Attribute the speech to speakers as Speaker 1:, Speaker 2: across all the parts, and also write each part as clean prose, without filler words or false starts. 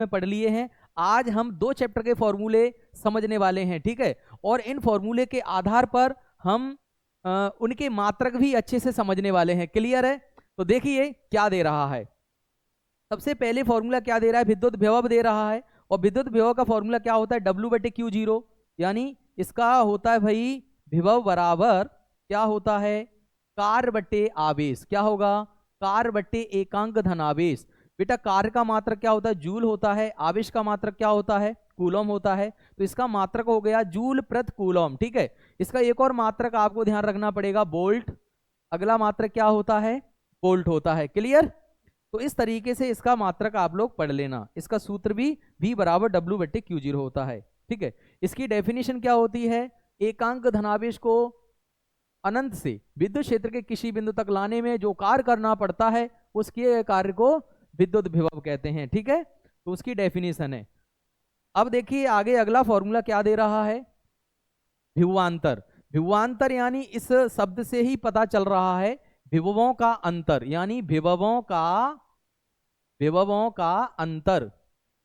Speaker 1: में पढ़ लिए हैं। आज हम 2 चैप्टर के फॉर्मूले समझने वाले हैं, ठीक है। और इन फॉर्मूले के आधार पर हम उनके मात्रक भी अच्छे से समझने वाले हैं। क्लियर है? तो देखिए क्या दे रहा है। सबसे पहले फॉर्मूला क्या दे रहा है, विद्युत विभव दे रहा है। और विद्युत विभव का फॉर्मूला क्या होता है, W/Q0, यानी इसका होता है भाई विभव बराबर क्या होता है, कार्य बटे आवेश। क्या होगा, कार्य बटे एकांक धनावेश। बेटा कार्य का मात्रक क्या होता है, जूल होता है। आवेश का मात्रक क्या होता है, कूलम होता है। तो इसका मात्रक हो गया जूल प्रति कूलम, ठीक है। इसका एक और मात्रक आपको ध्यान रखना पड़ेगा, वोल्ट। अगला मात्रक क्या होता है, वोल्ट होता है। क्लियर? तो इस तरीके से इसका मात्रक आप लोग पढ़ लेना। इसका सूत्र भी V बराबर W/Q0 होता है, ठीक है। इसकी डेफिनेशन क्या होती है, एकांक धनावेश को अनंत से विद्युत क्षेत्र के किसी बिंदु तक लाने में जो कार्य करना पड़ता है उसके कार्य को विद्युत विभव कहते हैं, ठीक है। तो उसकी डेफिनेशन है। अब देखिए आगे अगला फॉर्मूला क्या दे रहा है, विभवांतर। विभवांतर यानी इस शब्द से ही पता चल रहा है विभवों का अंतर, यानी विभवों का अंतर।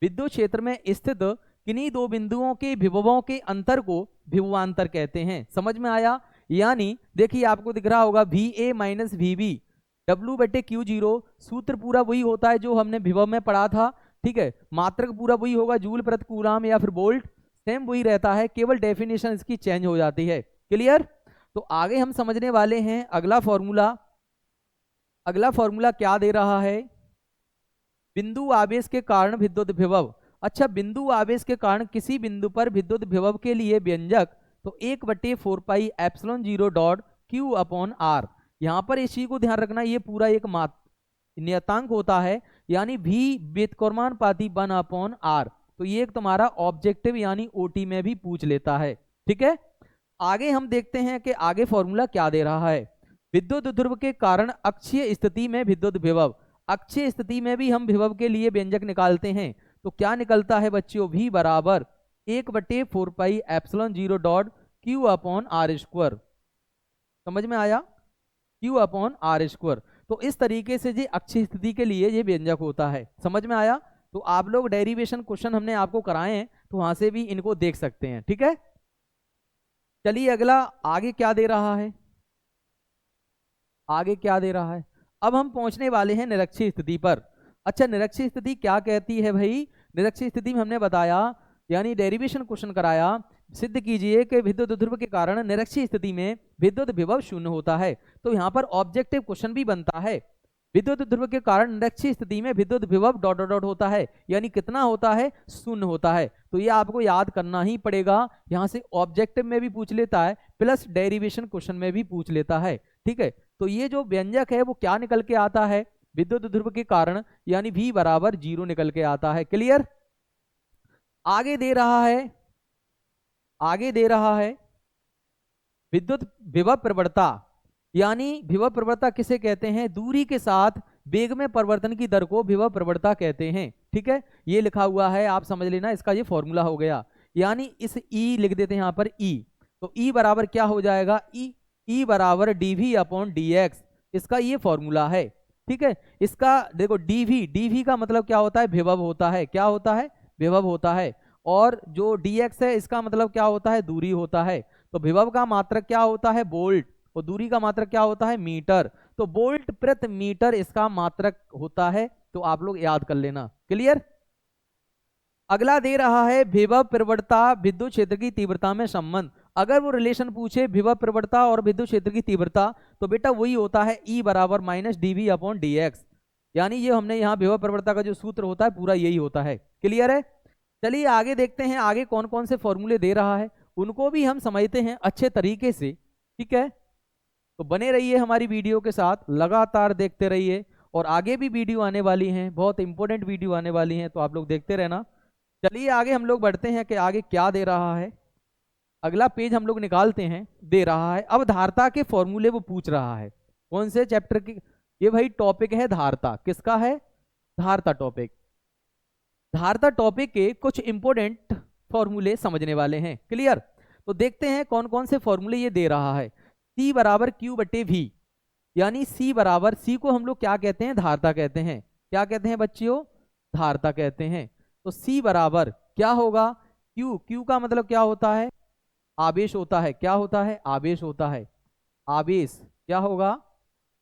Speaker 1: विद्युत क्षेत्र में स्थित किन्हीं 2 बिंदुओं के विभवों के अंतर को विभवांतर कहते हैं। समझ में आया? यानी देखिए आपको दिख रहा होगा VA माइनस VB W/Q0, सूत्र पूरा वही होता है जो हमने विभव में पढ़ा था, ठीक है। मात्रक पूरा वही होगा, जूल प्रति कूलम या फिर वोल्ट, सेम वही रहता है, केवल डेफिनेशन इसकी चेंज हो जाती है। क्लियर? तो आगे हम समझने वाले हैं अगला फॉर्मूला। अगला फॉर्मूला क्या दे रहा है, बिंदु आवेश के कारण विद्युत विभव। अच्छा, बिंदु आवेश के कारण किसी बिंदु पर विद्युत विभव के लिए व्यंजक तो 1/4πε0 Q/R। यहाँ पर इस चीज को ध्यान रखना, ये पूरा एक नियतांक होता है, यानी V व्युत्क्रमानुपाती 1/R। तो ये एक तुम्हारा ऑब्जेक्टिव यानी OT में भी पूछ लेता है, ठीक है। आगे हम देखते हैं कि आगे फॉर्मूला क्या दे रहा है, विद्युत ध्रुव के कारण अक्षीय स्थिति में विद्युत विभव। अक्षीय स्थिति में भी हम विभव के लिए व्यंजक निकालते हैं, तो क्या निकलता है बच्चों, V बराबर 1/4πε0 Q/R²। समझ में आया, Q/R²। तो इस तरीके से जी अक्षीय स्थिति के लिए ये व्यंजक होता है। समझ में आया? तो आप लोग डेरिवेशन क्वेश्चन हमने आपको कराए हैं, तो वहां से भी इनको देख सकते हैं, ठीक है। चलिए अगला आगे क्या दे रहा है, आगे क्या दे रहा है। अब हम पहुंचने वाले हैं निरक्षीय स्थिति पर। अच्छा, निरक्षीय स्थिति क्या कहती है भाई, निरक्षीय स्थिति में हमने बताया यानी डेरिवेशन क्वेश्चन कराया, सिद्ध कीजिए कि विद्युत ध्रुव के कारण निरक्षीय स्थिति में विद्युत विभव शून्य होता है। तो यहाँ पर ऑब्जेक्टिव क्वेश्चन भी बनता है, विद्युत ध्रुव के कारण निरक्षीय स्थिति में विद्युत विभव ... होता है, यानी कितना होता है, शून्य होता है। तो ये आपको याद करना ही पड़ेगा, यहाँ से ऑब्जेक्टिव में भी पूछ लेता है प्लस डेरिवेशन क्वेश्चन में भी पूछ लेता है, ठीक है। तो ये जो व्यंजक है वो क्या निकल के आता है, विद्युत ध्रुव के कारण, यानी V बराबर 0 निकल के आता है। क्लियर? आगे दे रहा है, आगे दे रहा है विद्युत विभव प्रवणता, यानी विभव प्रवणता किसे कहते हैं, दूरी के साथ वेग में परिवर्तन की दर को विभव प्रवणता कहते हैं, ठीक है। ये लिखा हुआ है, आप समझ लेना, इसका ये फॉर्मूला हो गया। यानी इस E लिख देते हैं यहाँ पर E, तो E बराबर क्या हो जाएगा, E बराबर dV/dx, इसका ये फॉर्मूला है, ठीक है। इसका देखो dV का मतलब क्या होता है, विभव होता है। क्या होता है, विभव होता है। और जो dx है इसका मतलब क्या होता है, दूरी होता है। तो विभव का मात्रक क्या होता है, वोल्ट, और दूरी का मात्रक क्या होता है, मीटर। तो वोल्ट प्रति मीटर इसका मात्रक होता है, तो आप लोग याद कर लेना। क्लियर? अगला दे रहा है विभव प्रवणता विद्युत क्षेत्र की तीव्रता में संबंध। अगर वो रिलेशन पूछे विभव प्रवणता और विद्युत क्षेत्र की तीव्रता, तो बेटा वही होता है E बराबर -dV/dx, यानी ये हमने यहाँ विभव प्रवणता का जो सूत्र होता है पूरा यही होता है। क्लियर है? चलिए आगे देखते हैं आगे कौन कौन से फॉर्मूले दे रहा है, उनको भी हम समझते हैं अच्छे तरीके से, ठीक है। तो बने रहिए हमारी वीडियो के साथ, लगातार देखते रहिए, और आगे भी वीडियो आने वाली हैं, बहुत इंपॉर्टेंट वीडियो आने वाली हैं, तो आप लोग देखते रहना। चलिए आगे हम लोग बढ़ते हैं कि आगे क्या दे रहा है। अगला पेज हम लोग निकालते हैं, दे रहा है अब धारता के फॉर्मूले वो पूछ रहा है। कौन से चैप्टर की, ये भाई टॉपिक है धारता। किसका है, धारता टॉपिक। धारता टॉपिक के कुछ इंपॉर्टेंट फॉर्मूले समझने वाले हैं। क्लियर? तो देखते हैं कौन कौन से फॉर्मूले ये दे रहा है। C बराबर Q/V, यानी C बराबर, C को हम लोग क्या कहते हैं, धारता कहते हैं। क्या कहते हैं बच्चियों, धारता कहते हैं। तो C बराबर क्या होगा, Q, Q का मतलब क्या होता है, आवेश होता है, क्या होता है, आवेश होता है, आवेश क्या होगा,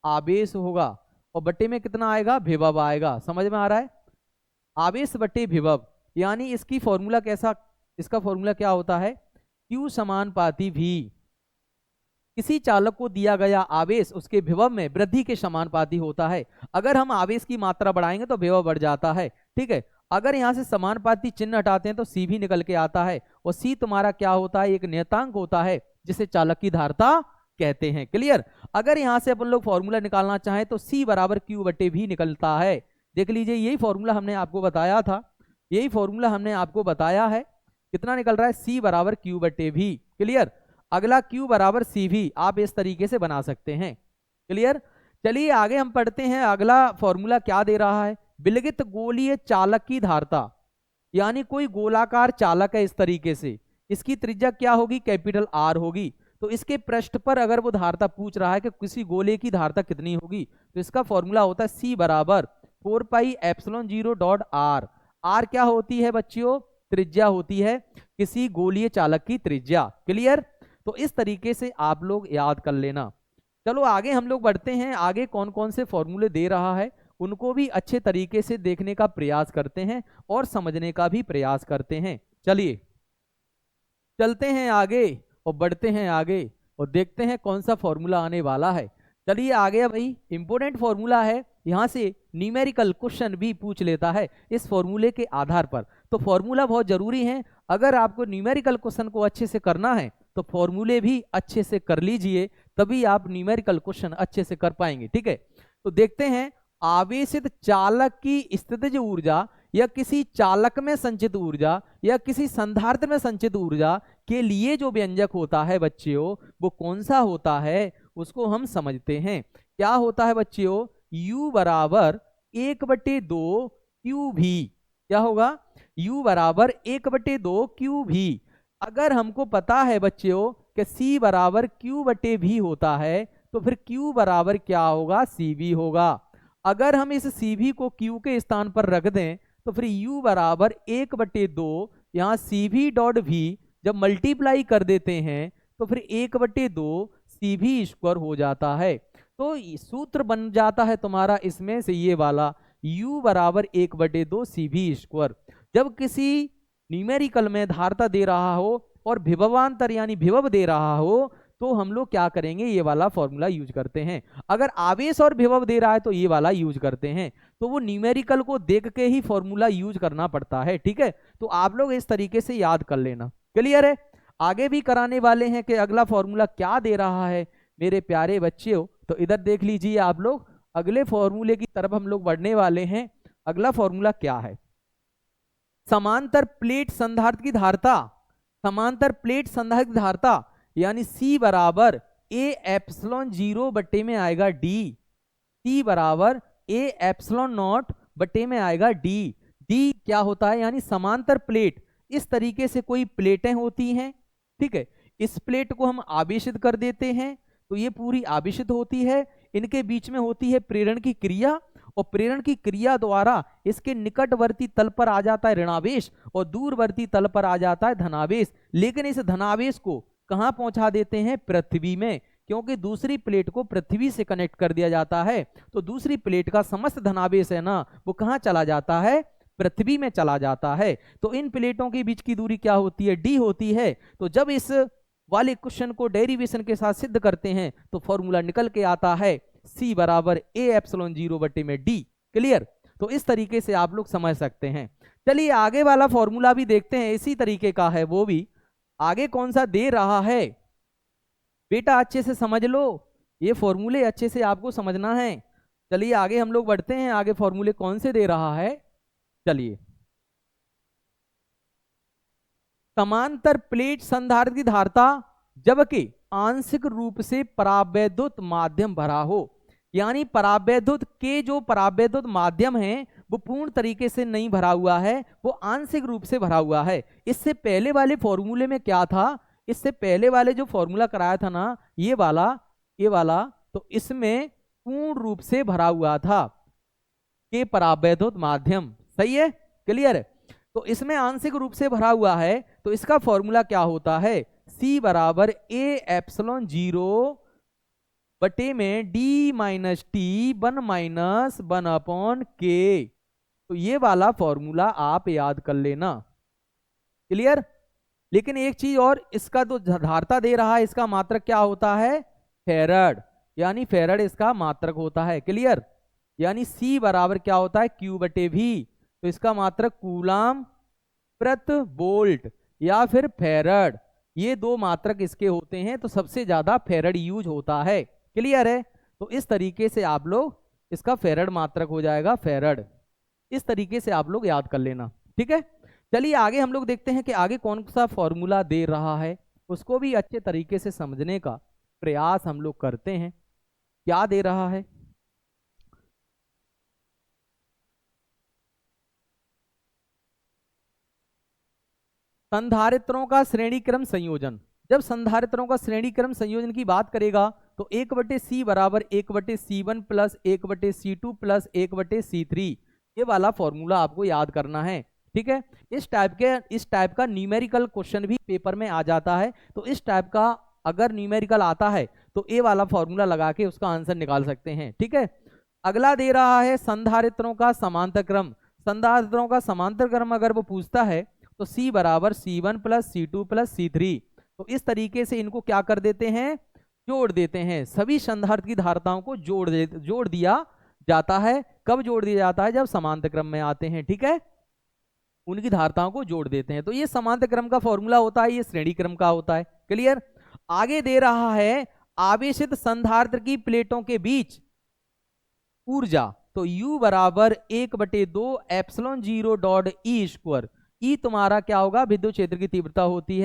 Speaker 1: आवेश होगा, और बट्टे में कितना आएगा, विभव आएगा, समझ में आ रहा है, आवेश बट्टे विभव, यानी इसकी फॉर्मूला कैसा, इसका फॉर्मूला क्या होता है, Q समानुपाती V, किसी चालक को दिया गया आवेश उसके विभव में वृद्धि के समानुपाती होता है। अगर हम आवेश की मात्रा बढ़ाएंगे तो विभव बढ़ जाता है, ठीक है। अगर यहाँ से समानुपाती चिन्ह हटाते हैं तो C भी निकल के आता है, और C तुम्हारा क्या होता है, एक नियतांक होता है जिसे चालक की धारता कहते हैं। क्लियर। अगर यहाँ से अपन लोग फॉर्मूला निकालना चाहें तो C बराबर Q बटे V निकलता है। देख लीजिए, यही फॉर्मूला हमने आपको बताया था, यही फॉर्मूला हमने आपको बताया है, कितना निकल रहा है, C बराबर Q बटे V। क्लियर। अगला Q बराबर CV आप इस तरीके से बना सकते हैं। क्लियर। चलिए आगे हम पढ़ते हैं, अगला फॉर्मूला क्या दे रहा है, विलगित गोलीय चालक की धारता, यानी कोई गोलाकार चालक है इस तरीके से, इसकी त्रिज्या क्या होगी, कैपिटल R होगी। तो इसके पृष्ठ पर अगर वो धारता पूछ रहा है कि किसी गोले की धारता कितनी होगी, तो इसका फॉर्मूला होता है C बराबर 4πε0.r। R क्या होती है बच्चियों, त्रिज्या होती है किसी गोलीय चालक की त्रिज्या। क्लियर। तो इस तरीके से आप लोग याद कर लेना। चलो आगे हम लोग बढ़ते हैं, आगे कौन कौन से फॉर्मूले दे रहा है उनको भी अच्छे तरीके से देखने का प्रयास करते हैं और समझने का भी प्रयास करते हैं। चलिए चलते हैं आगे और बढ़ते हैं आगे और देखते हैं कौन सा फॉर्मूला आने वाला है। चलिए आगे भाई, इंपॉर्टेंट फॉर्मूला है, यहाँ से न्यूमेरिकल क्वेश्चन भी पूछ लेता है इस फॉर्मूले के आधार पर, तो फॉर्मूला बहुत जरूरी है। अगर आपको न्यूमेरिकल क्वेश्चन को अच्छे से करना है तो फॉर्मूले भी अच्छे से कर लीजिए, तभी आप न्यूमेरिकल क्वेश्चन अच्छे से कर पाएंगे। ठीक है, तो देखते हैं, आवेशित चालक की स्थितिज ऊर्जा या किसी चालक में संचित ऊर्जा या किसी संधारित्र में संचित ऊर्जा के लिए जो व्यंजक होता है बच्चियों, वो कौन सा होता है उसको हम समझते हैं। क्या होता है बच्चियों, U बराबर 1/2 QV, क्या होगा, U बराबर 1/2 QV। अगर हमको पता है बच्चियों कि C बराबर Q/V होता है, तो फिर Q बराबर क्या होगा, CV होगा। अगर हम इस CV को Q के स्थान पर रख दें तो फिर U बराबर 1/2, यहाँ CV.V जब मल्टीप्लाई कर देते हैं तो फिर 1/2 CV² हो जाता है। तो सूत्र बन जाता है तुम्हारा इसमें से ये वाला, U बराबर 1/2 CV²। जब किसी न्यूमेरिकल में धारता दे रहा हो और विभवांतर यानी विभव दे रहा हो, तो हम लोग क्या करेंगे, ये वाला फॉर्मूला यूज करते हैं। अगर आवेश और विभव दे रहा है तो ये वाला यूज करते हैं। तो वो न्यूमेरिकल को देख के ही फॉर्मूला यूज करना पड़ता है। ठीक है, तो आप लोग इस तरीके से याद कर लेना। क्लियर है। आगे भी कराने वाले हैं कि अगला फॉर्मूला क्या दे रहा है मेरे प्यारे बच्चों, तो इधर देख लीजिए आप लोग, अगले फॉर्मूले की तरफ हम लोग बढ़ने वाले हैं। अगला फॉर्मूला क्या है, समांतर प्लेट संधारित्र की धारता, समांतर प्लेट संधारित्र की धारता यानी C बराबर A∈0 बट्टे में आएगा D, C बराबर A∈0 बट्टे में आएगा D। D क्या होता है, यानी समांतर प्लेट, इस तरीके से कोई प्लेटें होती हैं, ठीक है, इस प्लेट को हम आवेशित कर देते हैं तो ये पूरी आवेशित होती है, इनके बीच में होती है प्रेरण की क्रिया, और प्रेरण की क्रिया द्वारा इसके निकटवर्ती तल पर आ जाता है ऋणावेश और दूरवर्ती तल पर आ जाता है धनावेश। लेकिन इस धनावेश को कहां पहुंचा देते हैं, पृथ्वी में, क्योंकि दूसरी प्लेट को पृथ्वी से कनेक्ट कर दिया जाता है, तो दूसरी प्लेट का समस्त धनावेश है ना, वो कहां चला जाता है, पृथ्वी में चला जाता है। तो इन प्लेटों के बीच की दूरी क्या होती है, D होती है। तो जब इस वाले क्वेश्चन को डेरिवेशन के साथ सिद्ध करते हैं तो फॉर्मूला निकल के आता है C बराबर A∈0 बटे में D। क्लियर। तो इस तरीके से आप लोग समझ सकते हैं। चलिए आगे वाला फॉर्मूला भी देखते हैं, इसी तरीके का है वो भी। आगे कौन सा दे रहा है बेटा, अच्छे से समझ लो, ये फॉर्मूले अच्छे से आपको समझना है। चलिए आगे हम लोग बढ़ते हैं, आगे फॉर्मूले कौन से दे रहा है। चलिए, समांतर प्लेट संधारित्र की धारता जबकि आंशिक रूप से परावैद्युत माध्यम भरा हो, यानी परावैद्युत के जो परावैद्युत माध्यम है वो पूर्ण तरीके से नहीं भरा हुआ है, वो आंशिक रूप से भरा हुआ है। इससे पहले वाले फॉर्मूले में क्या था, इससे पहले वाले जो फॉर्मूला कराया था ना, ये वाला, तो इसमें पूर्ण रूप से भरा हुआ था के परावैद्युत माध्यम। सही है, क्लियर है। तो इसमें आंशिक रूप से भरा हुआ है, तो इसका फॉर्मूला क्या होता है, C बराबर A एप्सिलॉन 0 बटे में D माइनस टी 1 अपॉन के। तो ये वाला फॉर्मूला आप याद कर लेना, क्लियर। लेकिन एक चीज और, इसका तो धारता दे रहा है, इसका मात्रक क्या होता है, फेरड, यानी फेरड इसका मात्रक होता है, क्लियर। यानी C बराबर क्या होता है, Q बटे V, तो इसका मात्रक कूलाम प्रति वोल्ट या फिर फेरड, ये दो मात्रक इसके होते हैं, तो सबसे ज्यादा फेरड यूज होता है, क्लियर है। तो इस तरीके से आप लोग, इसका फेरड मात्रक हो जाएगा फेरड, इस तरीके से आप लोग याद कर लेना, ठीक है। चलिए आगे हम लोग देखते हैं कि आगे कौन सा फॉर्मूला दे रहा है, उसको भी अच्छे तरीके से समझने का प्रयास हम लोग करते हैं, क्या दे रहा है। संधारित्रों का श्रेणी क्रम संयोजन, जब संधारित्रों का श्रेणी क्रम संयोजन की बात करेगा तो 1/C बराबर 1/C1 plus 1/C2 plus 1/C3, ये वाला फॉर्मूला आपको याद करना है, ठीक है। इस टाइप का न्यूमेरिकल क्वेश्चन भी पेपर में आ जाता है, तो इस टाइप का अगर न्यूमेरिकल आता है तो ये वाला फॉर्मूला लगा के उसका आंसर निकाल सकते हैं, ठीक है। अगला दे रहा है संधारित्रों का समांतर क्रम, संधारित्रों का समांतर क्रम अगर वो पूछता है तो C बराबर C1 plus C2 plus C3, तो इस तरीके से इनको क्या कर देते हैं, जोड़ देते हैं, सभी संधारित्र की धारताओं को जोड़ दिया जाता है। कब जोड़ दिया जाता है, जब समांतर क्रम में आते हैं, ठीक है, उनकी धारताओं को जोड़ देते हैं। तो ये समांतर क्रम का फॉर्मूला होता है, ये श्रेणी क्रम का होता है, क्लियर। आगे दे रहा है आवेशित संधारित्र की प्लेटों के बीच ऊर्जा, तो U बराबर 1/2 एप्सिलॉन 0 डॉट E स्क्वायर, ई तुम्हारा क्या होगा, विद्युत क्षेत्र की तीव्रता होती है।